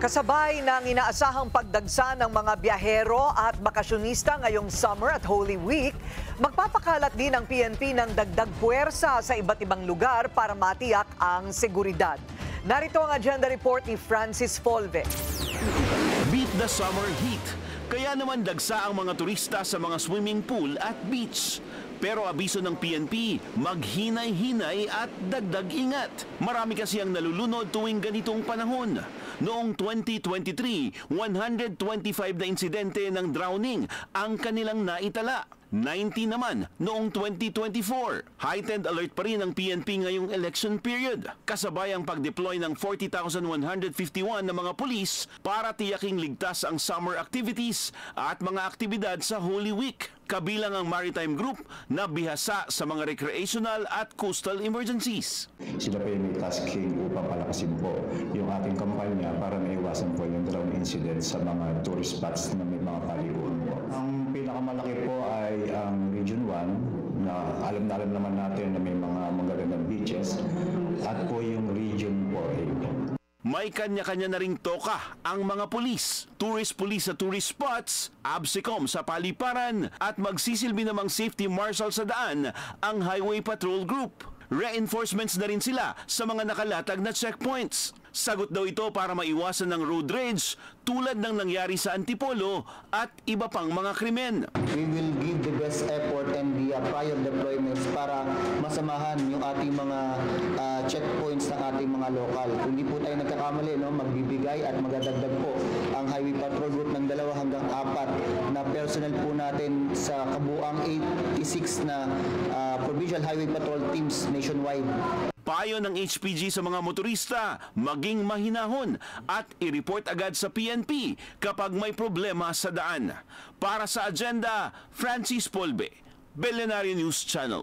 Kasabay ng inaasahang pagdagsa ng mga biyahero at bakasyonista ngayong summer at Holy Week, magpapakalat din ang PNP ng dagdag puwersa sa iba't ibang lugar para matiyak ang seguridad. Narito ang agenda report ni Francis Folve. Beat the summer heat. Kaya naman dagsa ang mga turista sa mga swimming pool at beach. Pero abiso ng PNP, maghinay-hinay at dagdag ingat. Marami kasi ang nalulunod tuwing ganitong panahon. Noong 2023, 125 na insidente ng drowning ang kanilang naitala. 90 naman noong 2024. Heightened alert pa rin ang PNP ngayong election period. Kasabay ang pag-deploy ng 40,151 na mga pulis para tiyaking ligtas ang summer activities at mga aktibidad sa Holy Week. Kabilang ang maritime group na bihasa sa mga recreational at coastal emergencies. Sila po yung may tasking upang palakasin po yung ating kampanya para maiwasan po yung drowning incident sa mga tourist spots na may mga paliguan po. Ang pinakamalaki po ay ang Region 1 na alam naman natin na may mga magagandang beaches at po yung Region 4A. May kanya-kanya na ring toka ang mga pulis. Tourist police sa tourist spots, ABSECOM sa paliparan at magsisilbi namang safety marshal sa daan ang Highway Patrol Group. Reinforcements na rin sila sa mga nakalatag na checkpoints. Sagot daw ito para maiwasan ng road rage tulad ng nangyari sa Antipolo at iba pang mga krimen. We will give the best effort and the prior deployments para masamahan yung ating mga checkpoints ng ating mga lokal. Kung hindi po tayo nagkakamali, magbibigay at magdadagdag po ang Highway Patrol Group ng 2 hanggang 4 na personnel po natin sa kabuang 86 na Provincial Highway Patrol teams nationwide. Payo ng HPG sa mga motorista, maging mahinahon at i-report agad sa PNP kapag may problema sa daan. Para sa agenda, Francis Polbe, Belenario News Channel.